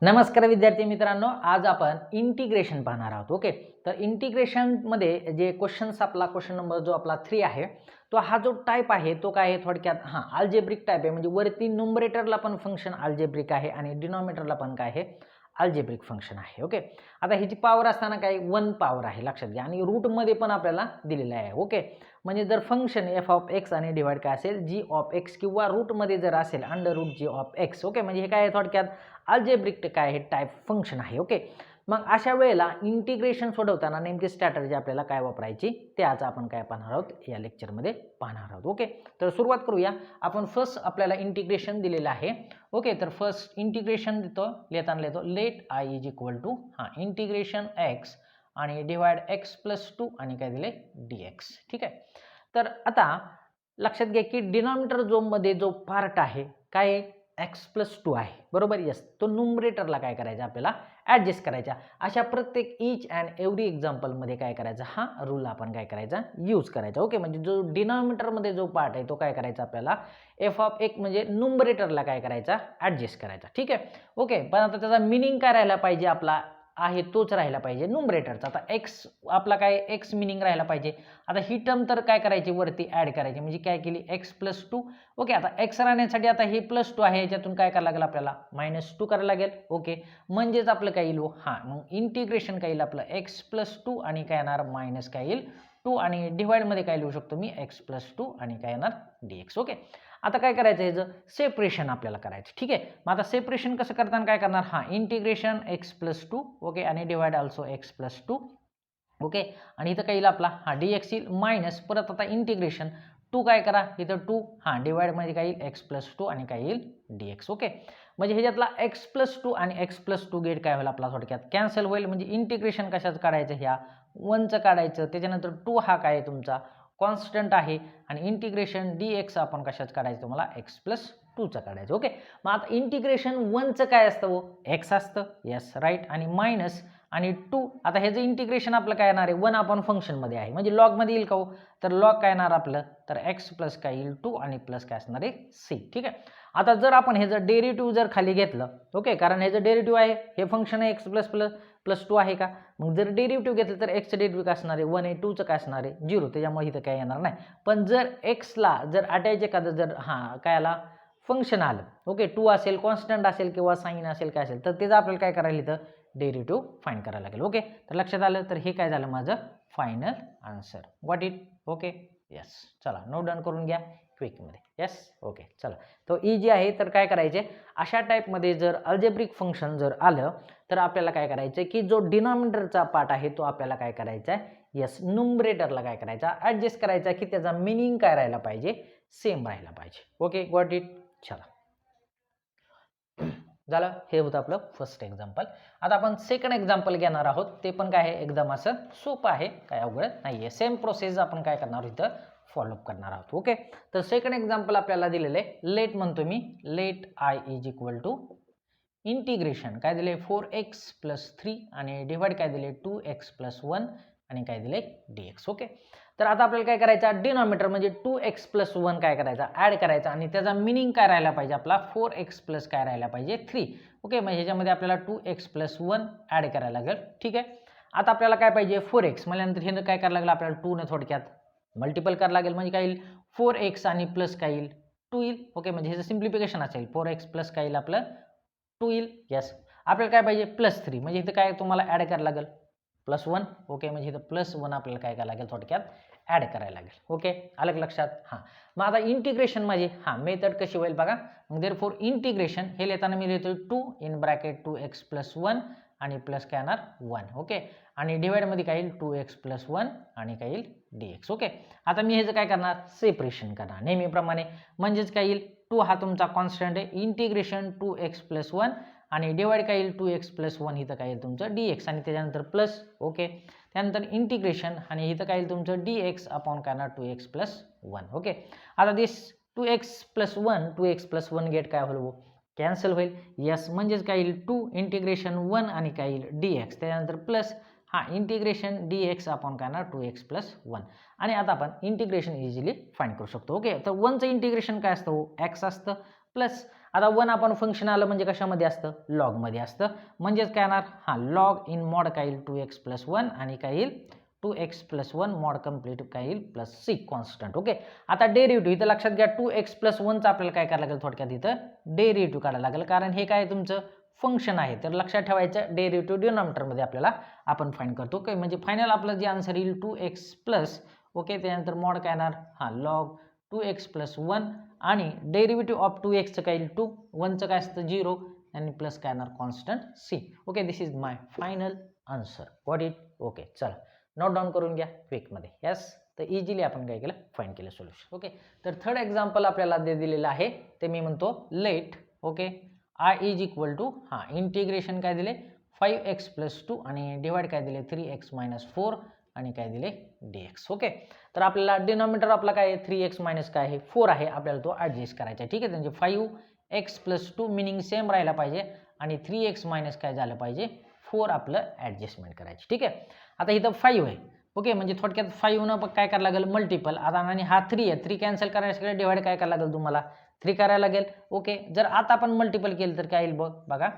नमस्कार विद्यार्थी मित्रांनो, आज आपण इंटिग्रेशन पाहणार आहोत. ओके, तर इंटिग्रेशनमध्ये जे क्वेश्चन्स आपला क्वेश्चन नंबर जो आपला 3 आहे, तो हा जो टाइप आहे तो काय आहे थोडक्यात अल्जेब्रिक टाइप आहे. म्हणजे वरती न्यूमरेटरला पण फंक्शन अल्जेब्रिक आहे आणि डिनॉमिनेटरला पण काय आहे अल्जेब्रिक फंक्शन आहे. ओके, आता ह्याची पॉवर असताना काय 1 पॉवर आहे लक्षात घ्या आणि रूटमध्ये पण आपल्याला दिलेलं आहे. ओके, म्हणजे जर फंक्शन एफ ऑफ एक्स आणि डिवाइड काय असेल जी ऑफ एक्स किंवा रूटमध्ये जर असेल under root G of X. Okay, म्हणजे हे काय आहे थोडक्यात अल्जेब्रिक काय आहे टाइप फंक्शन आहे. ओके, मग अशा वेळेला इंटिग्रेशन सोडवताना नेमकी स्ट्रॅटर्जी आपल्याला काय वापरायची ते आज आपण काय पाहणार आहोत या लेक्चरमध्ये पाहणार आहोत. ओके, तर सुरुवात करूया. आपण फर्स्ट आपल्याला इंटिग्रेशन दिलेलं आहे. ओके, तर फर्स्ट इंटिग्रेशन लिहिताना लिहितो let I is equal to integration X आणि डिवाइड एक्स प्लस 2 आणि काय दिले dx. ठीक आहे, तर आता लक्षात घ्या की डिनॉमिनेटर जो मध्ये जो पार्ट आहे काय एक्स प्लस 2 आहे बरोबर. यस, तो न्यूमरेटरला काय करायचा आपल्याला ॲडजस्ट करायचा. अशा प्रत्येक ईच अँड एव्हरी एक्झाम्पलमध्ये काय करायचा हा रूल आपण काय करायचा यूज करायचा. ओके, म्हणजे जो डिनॉमिनेटरमध्ये जो पार्ट आहे तो काय करायचा आपल्याला एफ ऑफ एक म्हणजे न्यूमरेटरला काय करायचा ॲडजस्ट करायचा. ठीक आहे, ओके, पण आता त्याचा मिनिंग काय राहायला पाहिजे आपला आहे तोच राहिला पाहिजे न्यूमरेटरचा. आता एक्स आपला काय एक्स मिनिंग राहिला पाहिजे. आता ही टर्म तर काय करायची वरती ॲड करायची म्हणजे काय केली एक्स प्लस 2. ओके, आता एक्स राहण्यासाठी आता हे प्लस 2 आहे याच्यातून काय करायला लागेल आपल्याला -2 करायला लागेल. ओके, म्हणजेच आपलं काय येईल मग इंटिग्रेशन काय येईल आपलं एक्स प्लस 2 आणि काय येणार मायनस काय येईल 2 आणि डिवाइडमध्ये काय लिहू शकतो मी एक्स प्लस 2 आणि काय येणार dx. ओके, आता काय करायचं याचं सेपरेशन आपल्याला करायचं. ठीक आहे, मग आता सेपरेशन कसं करताना काय करणार इंटिग्रेशन एक्स प्लस 2. ओके, आणि divide also x plus 2. Okay, आणि इथं काय येईल आपला dx येईल मायनस परत आता इंटिग्रेशन 2 काय करा इथं 2 डिवाइडमध्ये काय येईल एक्स प्लस 2 आणि काय येईल dx. ओके, म्हणजे ह्याच्यातला एक्स प्लस 2 आणि एक्स प्लस 2 गेट काय होईल आपला थोडक्यात कॅन्सल होईल. म्हणजे इंटिग्रेशन कशाचं काढायचं ह्या 1चं काढायचं. त्याच्यानंतर 2 हा काय तुमचा कॉन्स्टंट आहे आणि इंटिग्रेशन dx आपण कशाच काढायचं तुम्हाला एक्स प्लस 2चं काढायचं. ओके, मग आता इंटिग्रेशन 1चं काय असतं एक्स असतं. यस राईट, आणि मायनस आणि 2. आता ह्याचं इंटिग्रेशन आपलं काय येणार आहे 1 आपण फंक्शनमध्ये आहे म्हणजे लॉगमध्ये येईल का हो, तर लॉग काय येणार आपलं तर एक्स प्लस काय येईल 2 आणि प्लस काय असणार आहे सी. ठीक आहे, आता जर आपण ह्याचं डेरिव्हेटिव्ह जर खाली घेतलं ओके, कारण ह्याचं डेरिव्हेटिव्ह आहे हे फंक्शन आहे एक्स प्लस प्लस 2 आहे का, मग जर डेरिव्हेटिव्ह घेतलं तर एक्सचं डेरिव्हेटिव्ह काय असणार आहे 1 आहे 2चं काय असणार आहे 0. त्याच्यामुळे इथं काय येणार नाही. पण जर एक्सला जर अटॅच एखादं जर काय आला फंक्शन आलं ओके 2 असेल कॉन्स्टंट असेल किंवा साईन असेल काय असेल तर त्याचं आपल्याला काय करायला इथं डेरिव्हेटिव्ह फाइंड करायला लागेल. ओके, तर लक्षात आलं, तर हे काय झालं माझं final answer. What it. Okay, yes, चला नोट डाऊन करून घ्या क्विकमध्ये. यस, ओके, चला तो इजी आहे. तर काय करायचे अशा टाईपमध्ये जर अल्जेब्रिक फंक्शन जर आलं तर आपल्याला काय करायचं की जो डिनॉमिनेटरचा पार्ट आहे तो आपल्याला काय करायचा आहे यस न्यूमरेटरला काय करायचा ॲडजस्ट करायचा की त्याचा मिनिंग काय राहायला पाहिजे सेम राहायला पाहिजे. Okay, got it. चला झालं, हे होतं आपलं फर्स्ट एक्झाम्पल. आता आपण सेकंड एक्झाम्पल घेणार आहोत. ते पण काय आहे एकदम असं सोपं आहे, काय अवघड नाही आहे. सेम प्रोसेस आपण काय करणार आहोत इथं फॉलोअप करणार आहोत. ओके, तर सेकंड एक्झाम्पल आपल्याला दिलेलं आहे लेट म्हणतो मी let I is equal to integration काय दिले 4x प्लस 3 आणि डिवाइड काय दिले 2x प्लस 1 आणि काय दिले dx. ओके, तर आता आपल्याला काय करायचं डिनॉमिनेटर म्हणजे 2x प्लस 1 काय करायचा ॲड करायचा आणि त्याचा मिनिंग काय राहायला पाहिजे आपला 4x प्लस काय राहायला पाहिजे 3. ओके, म्हणजे ह्याच्यामध्ये आपल्याला 2x प्लस 1 ॲड करायला लागेल. ठीक आहे, आता आपल्याला काय पाहिजे 4x म्हणल्यानंतर हे काय करायला लागलं आपल्याला 2 ने थोडक्यात मल्टिपल करायला लागेल म्हणजे काय येईल 4x आणि प्लस काय येईल 2 येईल. ओके, म्हणजे ह्याचं सिम्प्लिफिकेशन असेल 4x प्लस काय येईल आपलं 2 येईल. यस, आपल्याला काय पाहिजे प्लस 3 म्हणजे इथं काय तुम्हाला ॲड करायला लागेल प्लस 1. ओके, म्हणजे इथं प्लस 1 आपल्याला काय करायला लागेल थोडक्यात ॲड करायला लागेल. ओके, आलं लक्षात. मग आता इंटिग्रेशन माझी मेथड कशी होईल बघा. मग देअरफॉर इंटिग्रेशन हे लिहिताना मी लिहितो 2 इन ब्रॅकेट 2x प्लस 1 आणि प्लस काय येणार 1. ओके, आणि डिवाइडमध्ये काय येईल 2x प्लस 1 आणि काय येईल dx. ओके, आता मी ह्याचं काय करणार सेपरेशन करणार नेहमीप्रमाणे म्हणजेच काय येईल 2 हा तुमचा कॉन्स्टंट आहे इंटिग्रेशन 2x प्लस 1 आणि डिवाइड काय येईल 2x प्लस 1 इथं काय येईल तुमचं dx आणि त्याच्यानंतर प्लस. ओके, त्यानंतर इंटिग्रेशन आणि इथं काय येईल तुमचं dx अपॉन काय येणार 2x प्लस 1. ओके, आता दिस 2x प्लस 1 गेट काय होईल कॅन्सल होईल. यस, म्हणजेच काय येईल 2 इंटिग्रेशन 1 आणि काय येईल dx त्याच्यानंतर प्लस हा इंटिग्रेशन dx अपॉन काय ना 2x प्लस 1 आणि आता आपण इंटिग्रेशन इझिली फाइंड करू शकतो. ओके, तर 1चं इंटिग्रेशन काय असतं, x असतं प्लस आता 1 आपण फंक्शन आलं म्हणजे कशामध्ये असतं, लॉग मध्ये असतं, म्हणजेच काय येणार हा लॉग इन मॉड काय येईल 2x प्लस 1 आणि काय येईल 2x प्लस 1 मॉड कंप्लीट काय येईल प्लस c कॉन्स्टंट. ओके, आता डेरिव्हेटिव्ह इथं लक्षात घ्या 2x प्लस 1चा आपल्याला काय करायला लागेल, थोडक्यात इथं डेरिव्हेटिव्ह काढायला लागेल, कारण हे काय तुमचं फंक्शन आहे. तर लक्षात ठेवायचं डेरिव्हेटिव्ह डिनॉमिनेटरमध्ये आपल्याला आपण फाइंड करतो. ओके, म्हणजे फायनल आपलं जे आन्सर येईल 2x प्लस ओके त्यानंतर मॉड काय येणार हा लॉग 2x प्लस 1 आणि डेरिव्हेटिव्ह ऑफ 2x चं काय येईल 2, 1चं काय असतं 0 आणि प्लस काय येणार constant c. Okay, this is my final answer. Got it. Okay, चला नोट डाऊन करून घ्या क्विकमध्ये. यस, तर इझिली आपण काय केलं फाइंड केलं सोल्युशन. ओके, तर थर्ड एक्झाम्पल आपल्याला दिलेलं आहे ते मी म्हणतो let okay i is equal to हा इंटिग्रेशन काय दिले 5x प्लस 2 आणि डिवाइड काय दिले 3x मायनस 4 आणि काय दिले dx. ओके, तर आपल्याला डिनॉमिनेटर आपला काय आहे 3x मायनस काय आहे 4 आहे, आपल्याला तो ॲडजस्ट करायचा आहे. ठीक आहे, म्हणजे 5x प्लस 2 मिनिंग सेम राहायला पाहिजे आणि 3x मायनस काय झालं पाहिजे 4 आपलं ॲडजस्टमेंट करायची. ठीक आहे, आता इथं 5 आहे. ओके, म्हणजे थोडक्यात 5 न काय करायला लागेल मल्टिपल, आता आणि हा 3 आहे, 3 कॅन्सल करायसाठी डिवाइड काय करायला लागेल तुम्हाला 3 करायला लागेल. ओके, जर आता आपण मल्टिपल केलं तर काय येईल बघा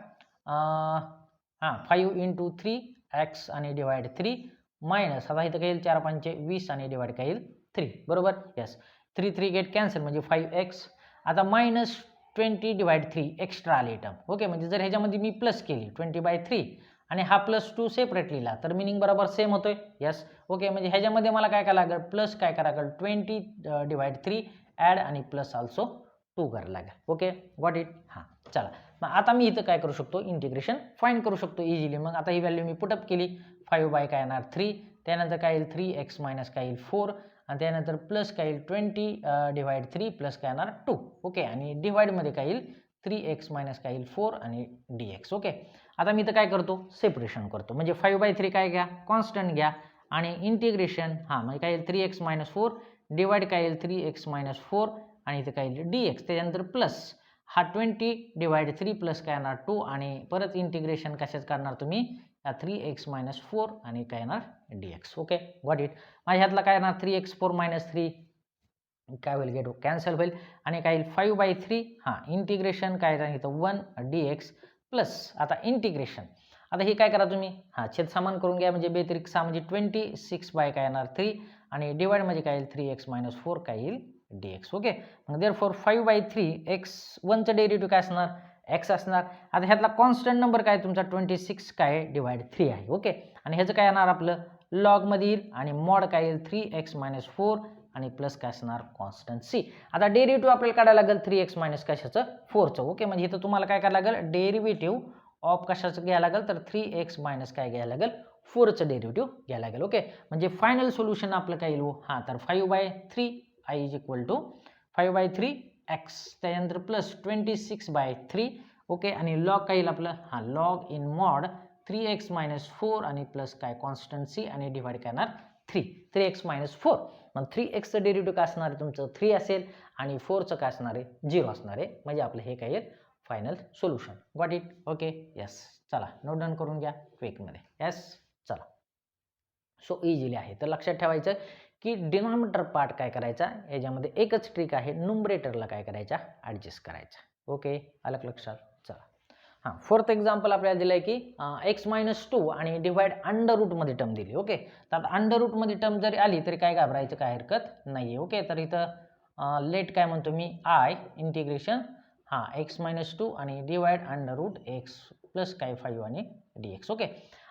हां 5 इंटू 3x आणि डिवाइड 3 मायनस आता इथं काय येईल 4 5 20 आणि डिवाइड काय येईल 3 बरोबर. यस, 3 3 गेट कॅन्सल म्हणजे 5x आता मायनस 20 डिवाइड 3 एक्स्ट्रा आली टर्म. ओके, म्हणजे जर ह्याच्यामध्ये मी प्लस केली 20/3 आणि हा प्लस 2 सेपरेट लिहिला तर मिनिंग बरोबर सेम होतोय. यस, ओके, म्हणजे ह्याच्यामध्ये मला काय करायला लागेल प्लस काय करायला लागेल 20 डिवाइड 3 ॲड आणि प्लस ऑल्सो 2 करायला लागेल. Okay, got it. हां, चला मग आता मी इथं काय करू शकतो इंटिग्रेशन फाइंड करू शकतो इझिली. मग आता ही व्हॅल्यू मी पुटअप केली 5 बाय काय येणार 3 त्यानंतर काय येईल 3x मायनस काय येईल 4 आणि त्यानंतर प्लस काय येईल 20 डिवाइड 3 प्लस काय येणार 2. ओके, आणि डिवाइडमध्ये काय येईल 3x मायनस काय येईल 4 आणि dx. ओके, आता मी इथं काय करतो सेपरेशन करतो, म्हणजे 5/3 काय घ्या कॉन्स्टंट घ्या आणि इंटिग्रेशन हां म्हणजे काय येईल 3x मायनस 4 डिवाइड काय येईल 3x मायनस 4 आणि इथं काय येईल dx त्याच्यानंतर प्लस हा 20 डिवाइड 3 प्लस काय येणार 2 आणि परत इंटिग्रेशन कशाच करणार तुम्ही 3x मायनस 4 आणि काय येणार dx. Okay, got it. माझ्या ह्यातला काय येणार 3x 4 मायनस 3 काय होईल गेट कॅन्सल होईल आणि काय येईल 5/3 हां इंटिग्रेशन काय आहे इथं 1 dx प्लस आता इंटिग्रेशन आता हे काय करा तुम्ही हां छेद समान करून घ्या म्हणजे बेत्रिक 6 म्हणजे 26 बाय काय येणार 3 आणि डिवाइड म्हणजे काय येईल 3x मायनस 4 काय येईल dx. ओके, मग देअरफॉर 5/3 x 1चं डेरिव्हेटिव्ह काय असणार x असणार. आता ह्यातला कॉन्स्टंट नंबर काय तुमचा 26 काय डिवाइड 3 आहे. ओके, आणि ह्याचं काय येणार आपलं लॉग मध्ये येईल आणि मॉड काय येईल 3x मायनस 4 आणि प्लस काय असणार कॉन्स्टंट c. आता डेरिव्हेटिव्ह आपल्याला काढायला लागेल 3x मायनस कशाचं 4चं. ओके, म्हणजे इथं तुम्हाला काय करायला लागेल डेरिव्हेटिव्ह ऑफ कशाचं घ्यायला लागेल तर 3x मायनस काय घ्यायला लागेल 4चं डेरिव्हेटिव्ह घ्यायला लागेल. ओके, म्हणजे फायनल सोल्युशन आपलं काय येईल हां तर 5/3 i is equal to 5/3 x त्यानंतर प्लस 26/3 ओके आणि लॉग काय येईल आपलं हां log in mod 3x minus 4 आणि प्लस काय कॉन्स्टंट c आणि डिवाइड काय येणार 3x मायनस 4. मग 3xचं डेरिव्हेटिव्ह काय असणार आहे तुमचं 3 असेल आणि 4चं काय असणार आहे 0 असणार आहे, म्हणजे आपलं हे काय येईल final solution. Got it. Okay, yes, चला नोट डाऊन करून घ्या क्विकमध्ये. यस, चला सो इझिली आहे. तर लक्षात ठेवायचं की डिनॉमिनेटर पार्ट काय करायचा याच्यामध्ये एकच ट्रिक आहे न्यूमरेटरला काय करायचा ॲडजस्ट करायचा. ओके, आलं लक्षात. चला हां फोर्थ एक्झाम्पल आपल्याला दिलं आहे की x मायनस 2 आणि डिवाइड अंडर रूटमध्ये टर्म दिली. ओके, तर अंडर रूटमध्ये टर्म जरी आली तरी काय घाबरायचं काय हरकत नाही आहे. ओके, तर इथं लेट काय म्हणतो मी आय इंटिग्रेशन हां x मायनस 2 आणि divide under root x plus काय 5 आणि dx. ओके,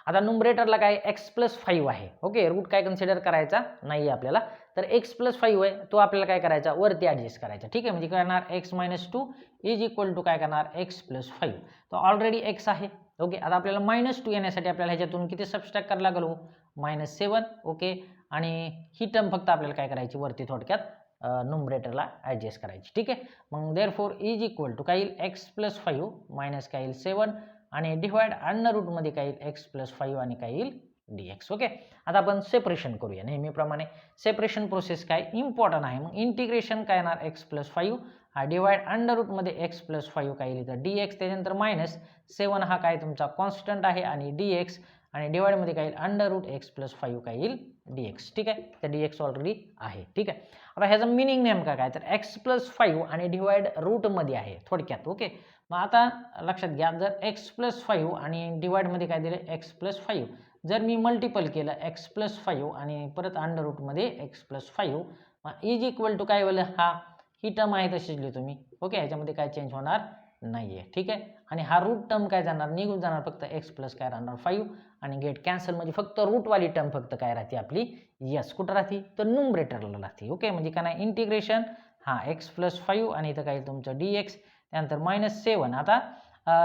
आता न्यूमरेटरला काय x प्लस 5 आहे. ओके, रूट काय कन्सिडर करायचा नाही आहे आपल्याला, तर x प्लस 5 आहे तो आपल्याला काय करायचा वरती ॲडजस्ट करायचा. ठीक आहे, म्हणजे काय करणार x minus 2 is equal to काय करणार x प्लस 5 तो ऑलरेडी x आहे. ओके, आता आपल्याला मायनस 2 येण्यासाठी आपल्याला ह्याच्यातून किती सबस्ट्रॅक्ट करायला लागलो -7. ओके, आणि ही टर्म फक्त आपल्याला काय करायची वरती थोडक्यात न्यूमरेटरला ॲडजस्ट करायची. ठीक आहे, मग देअरफॉर इज इक्वल टू काय येईल x प्लस 5 मायनस काय येईल 7 आणि डिवाइड अंडर रूटमध्ये काय येईल x प्लस 5 आणि काय येईल dx. ओके, आता आपण सेपरेशन करूया नेहमीप्रमाणे. सेपरेशन प्रोसेस काय इम्पॉर्टंट आहे. मग इंटिग्रेशन काय येणार x प्लस 5 हा डिवाइड अंडर रूटमध्ये x प्लस 5 काय येईल तर dx त्याच्यानंतर मायनस 7 हा काय तुमचा कॉन्स्टंट आहे आणि dx आणि डिवाइडमध्ये काय येईल √x+5 काय येईल dx. ठीक आहे, तर dx ऑलरेडी आहे. ठीक आहे, आता ह्याचा मिनिंग नेमका काय, तर x+5 आणि डिवाइड रूटमध्ये आहे थोडक्यात. ओके, मग आता लक्षात घ्या, जर x+5 आणि डिवाइडमध्ये काय दिले x+5, जर मी मल्टिपल केलं x+5 आणि परत √मध्ये x+5 इज इक्वल टू काय होईल, हा ही टर्म आहे तशीच लिहितो मी. ओके, ह्याच्यामध्ये काय चेंज होणार नाहीये. ठीक आहे, आणि हा रूट टर्म काय जाणार, निघून जाणार, फक्त x प्लस काय राहणार 5 आणि गेट कॅन्सल, म्हणजे फक्त रूटवाली टर्म फक्त काय राहते आपली यस कुठं राहते, तर न्यूमरेटरला राहते. ओके, म्हणजे काय नाही इंटिग्रेशन हा x+5 आणि इथं काय तुमचं dx, त्यानंतर -7. आता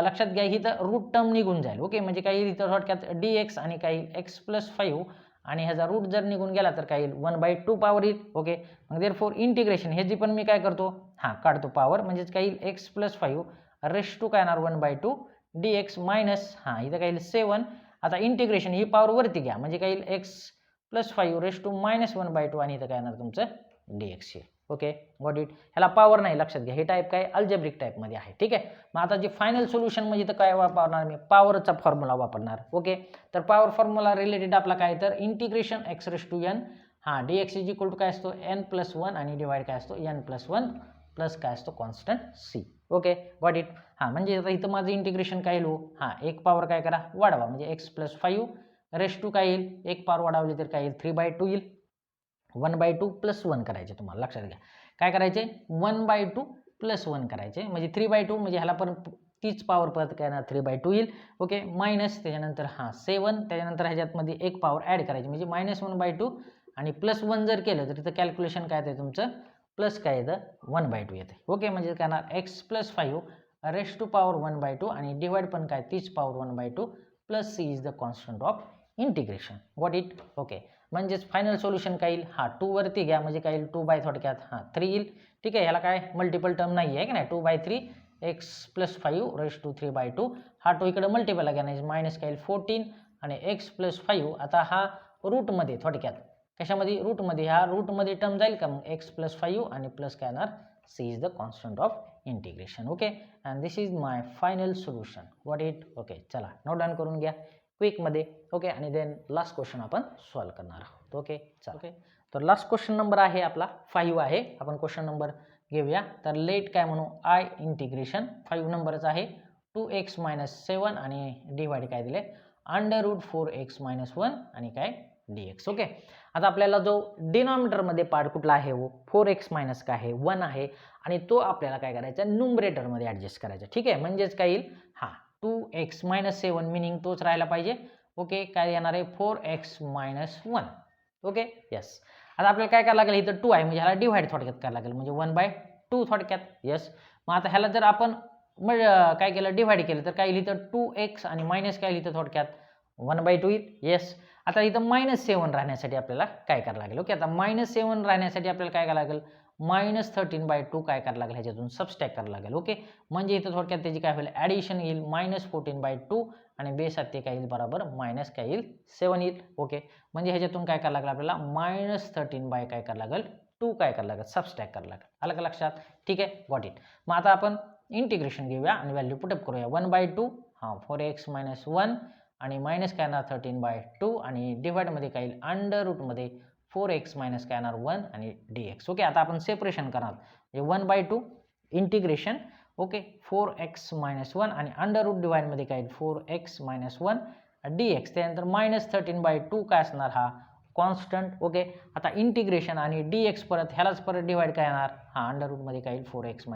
लक्षात घ्या इथं रूट टर्म निघून जाईल. ओके, म्हणजे काही इथं थोडक्यात dx आणि काही x+5 आणि ह्याचा रूट जर निघून गेला तर काय येईल 1/2 पॉवर येईल. ओके, मग देअरफॉर इंटिग्रेशन ह्याची पण मी काय करतो, काढतो पॉवर, म्हणजेच काय येईल x+5 रेश टू काय येणार 1/2 dx मायनस इथं काय येईल 7. आता इंटिग्रेशन ही पॉवर वरती घ्या, म्हणजे काय येईल x+5 रेश टू -1/2 आणि इथं काय येणार तुमचं dx येईल. Okay, got it. ह्याला पॉवर नाही, लक्षात घ्या, हे टाईप काय अल्जेब्रिक टाईपमध्ये आहे. ठीक आहे, मग आता जे फायनल सोल्युशन म्हणजे तर काय वापरणार मी, पॉवरचा फॉर्म्युला वापरणार. ओके, तर पॉवर फॉर्म्युला रिलेटेड आपला काय, तर integration x⁻n dx is equal to काय असतो n+1 आणि डिवाइड काय असतो n+1 प्लस काय असतो constant c. Okay, got it. म्हणजे आता इथं माझं इंटिग्रेशन काय येईल, एक पॉवर काय करा वाढवा, म्हणजे x+5 रेश टू काय येईल, एक पॉवर वाढवली तर काय येईल 3/2 येईल. 1/2 + 1 करायचे, तुम्हाला लक्षात घ्या काय करायचे 1/2 + 1 करायचे, म्हणजे 3/2 म्हणजे ह्याला पण तीच पॉवर परत काय ना 3/2 येईल. ओके, मायनस त्याच्यानंतर 7, त्याच्यानंतर ह्याच्यामध्ये एक पॉवर ॲड करायची, म्हणजे -1/2 आणि +1 जर केलं तर इथं कॅल्क्युलेशन काय येतं तुमचं प्लस काय येतं 1/2 येते. ओके, म्हणजे काय ना x+5 रेश टू पॉवर 1/2 आणि डिवाइड पण काय तीच power 1/2 plus c is the constant of integration. Got it. Okay, म्हणजेच फायनल सोल्युशन काय येईल 2 वरती घ्या, म्हणजे काय येईल 2 थोडक्यात 3 येईल. ठीक आहे, ह्याला काय मल्टिपल टर्म नाही आहे की नाही, 2/3 x+5 रेश टू 3/2 2 इकडे मल्टिपलला घ्या, नाही मायनस काय येईल 14 आणि x+5 आता हा रूटमध्ये थोडक्यात कशामध्ये रूटमध्ये, रूटमध्ये टर्म जाईल का, मग x+5 आणि प्लस काय येणार c is the constant of integration. Okay, and this is my final solution. What it. Okay, चला नोट डाऊन करून घ्या क्विकमध्ये. ओके, आणि देन लास्ट क्वेश्चन आपण सॉल्व करणार आहोत. ओके, चला. ओके, तर लास्ट क्वेश्चन नंबर आहे आपला 5 आहे. आपण क्वेश्चन नंबर घेऊया. तर लेट काय म्हणू आय इंटिग्रेशन 5 नंबरच आहे 2x - 7 आणि डिवाइड काय दिले √4x - 1 आणि काय dx. ओके, आता आपल्याला जो डिनॉमिनेटरमध्ये पार्ट कुठला आहे 4x मायनस काय आहे 1 आहे आणि तो आपल्याला काय करायचा न्यूमरेटरमध्ये ॲडजस्ट करायचा. ठीक आहे, म्हणजेच काय येईल 2x - 7 मिनिंग तोच राहायला पाहिजे. ओके, काय येणार आहे 4x - 1. Okay, yes. आता आपल्याला काय करायला लागेल, इथं 2 आहे म्हणजे ह्याला डिवाइड थोडक्यात करायला लागेल, म्हणजे 1/2 थोडक्यात. यस, मग आता ह्याला जर आपण काय केलं डिवाइड केलं तर काय येईल इथं 2x आणि मायनस काय येईल इथं थोडक्यात 1/2 येईल. येस, आता इथं -7 राहण्यासाठी आपल्याला काय करायला लागेल. ओके, आता -7 राहण्यासाठी आपल्याला काय करायला लागेल -13/2 काय करायला लागेल, ह्याच्यातून सबस्ट्रॅक्ट करायला लागेल. ओके, म्हणजे इथं थोडक्यात त्याची काय होईल ॲडिशन येईल -14/2 आणि बेसात ते काय येईल बरोबर मायनस काय येईल 7 येईल. ओके, म्हणजे ह्याच्यातून काय करायला लागेल आपल्याला -13 काय करायला लागेल 2 काय करायला लागेल सबस्ट्रॅक्ट करायला लागेल. आलं का लक्षात. ठीक आहे, गॉट इट. मग आता आपण इंटिग्रेशन घेऊया आणि व्हॅल्यू पुटअप करूया 1/2 4x - 1 आणि मायनस काय येणार 13/2 आणि डिवाइडमध्ये काय येईल अंडर रूटमध्ये 4x मायनस काय येणार 1 आणि dx. ओके, आता आपण सेपरेशन करणार म्हणजे 1/2 इंटिग्रेशन. ओके, 4x - 1 आणि अंडर रूट डिवाइडमध्ये काय येईल 4x - 1 dx, त्यानंतर -13/2 काय असणार कॉन्स्टंट. ओके, आता इंटिग्रेशन आणि dx परत ह्यालाच परत डिवाइड काय येणार अंडर रूटमध्ये काय येईल 4x -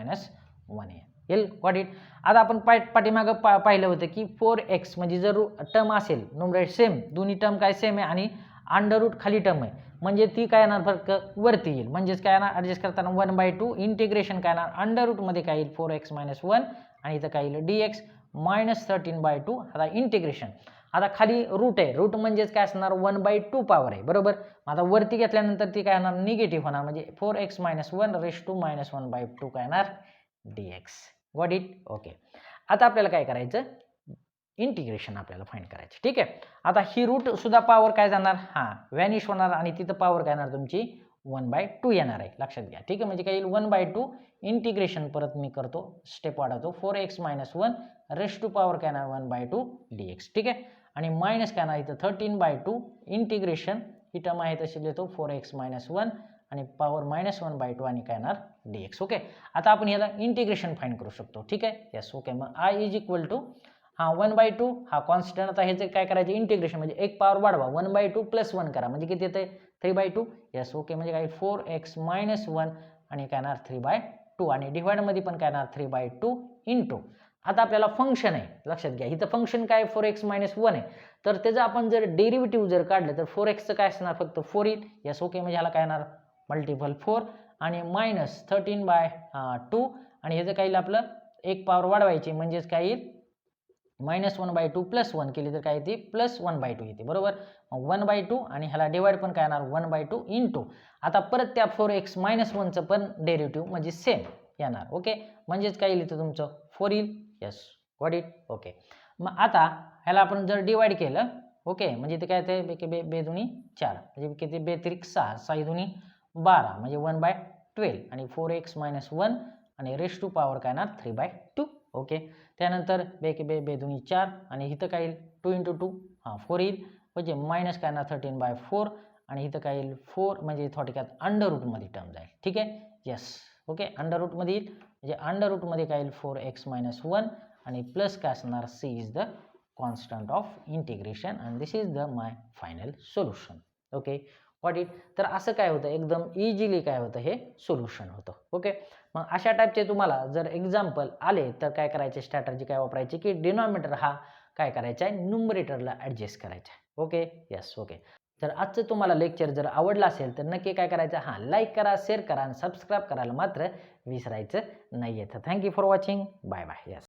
1 येईल. Got it. आता आपण पाठीमागं पाहिलं होतं की 4x म्हणजे जर टर्म असेल न्यूमरेटर सेम, दोन्ही टर्म काय सेम आहे आणि अंडर रूट खाली टर्म आहे, म्हणजे ती काय येणार फक्त वरती येईल, म्हणजेच काय येणार ॲडजस्ट करताना 1/2 इंटिग्रेशन काय येणार अंडर रूटमध्ये काय येईल 4x - 1 आणि इथं काय येईल dx -13/2. आता इंटिग्रेशन आता खाली रूट आहे, रूट म्हणजेच काय असणार 1/2 पॉवर आहे बरोबर. आता वरती घेतल्यानंतर ती काय येणार निगेटिव्ह होणार, म्हणजे 4x - 1 रेश टू -1/2 काय येणार dx. Got it. ओके, आता आपल्याला काय करायचं इंटिग्रेशन आपल्याला फाइंड करायचं. ठीक आहे, आता ही रूट सुद्धा पॉवर काय जाणार व्हॅनिश होणार आणि तिथं पॉवर काय येणार तुमची 1/2 येणार आहे, लक्षात घ्या. ठीक आहे, म्हणजे काय येईल 1/2 इंटिग्रेशन परत मी करतो स्टेप वाढवतो 4x - 1 रेश टू पॉवर काय येणार 1/2 dx. ठीक आहे, आणि मायनस काय येणार इथं 13/2 इंटिग्रेशन ही टर्म आहे तशी लिहितो 4x - 1 आणि पॉवर -1/2 आणि काय येणार dx. ओके, आता आपण याला इंटिग्रेशन फाइंड करू शकतो. ठीक आहे, यस. ओके, मग I = हा 1/2 हा कॉन्स्टंट. आता ह्याचं काय करायचं इंटिग्रेशन म्हणजे एक पॉवर वाढवा 1/2 + 1 करा म्हणजे किती येते 3/2. यस. ओके, म्हणजे काय 4x - 1 आणि काय येणार 3/2 आणि डिवाइड मध्ये पण काय येणार 3/2 इंटू. आता आपल्याला फंक्शन आहे लक्षात घ्या इथं फंक्शन काय 4x - 1 आहे तर त्याचं आपण जर डेरिव्हेटिव्ह जर काढलं तर 4x चं काय असणार फक्त 4 येईल. यस. ओके, म्हणजे ह्याला काय येणार मल्टिपल 4 आणि -13/2 आणि ह्याचं काय येईल आपलं एक पॉवर वाढवायची म्हणजेच काय येईल -1/2 + 1 केली तर काय येते +1/2 येते बरोबर. 1/2 आणि ह्याला डिवाइड पण काय येणार 1/2 इंटू. आता परत त्या 4x - 1 चं पण डेरिव्हेटिव्ह म्हणजे सेम येणार. ओके, म्हणजेच काय येईल इथं तुमचं 4 येईल. Yes, got it. ओके, मग आता ह्याला आपण जर डिवाइड केलं ओके म्हणजे इथे काय येते बे दुनी 4 म्हणजे किती 2 - 6 6 दुनी 12 म्हणजे 1/12 आणि 4x - 1 आणि रेस टू पॉवर काय येणार 3/2. ओके, त्यानंतर बे दुनी 4 आणि इथं काय येईल 2 × 2 हा 4 येईल म्हणजे मायनस काय येणार 13/4 आणि इथं काय येईल 4 म्हणजे थोडक्यात अंडर रूट मध्ये टर्म जाईल. ठीक आहे, यस. ओके, अंडर रूट मध्ये येईल म्हणजे अंडर रूट मध्ये काय येईल 4x - 1 आणि प्लस काय असणार c is the constant of integration and this is the my final solution. Okay, got it. तर असं काय होतं एकदम इझिली काय होतं हे सोल्युशन होतं. ओके, मग अशा टाईपचे तुम्हाला जर एक्झाम्पल आले तर काय करायचे स्ट्रॅटर्जी काय वापरायची की डिनॉमिनेटर हा काय करायचा आहे न्यूमरेटरला ॲडजस्ट करायचा आहे. Okay, yes. ओके, तर आजचं तुम्हाला लेक्चर जर आवडलं असेल तर नक्की काय करायचं हां लाईक करा, शेअर करा आणि सबस्क्राईब करायला मात्र विसरायचं नाही आहे. तर thank you for watching. Bye bye. Yes.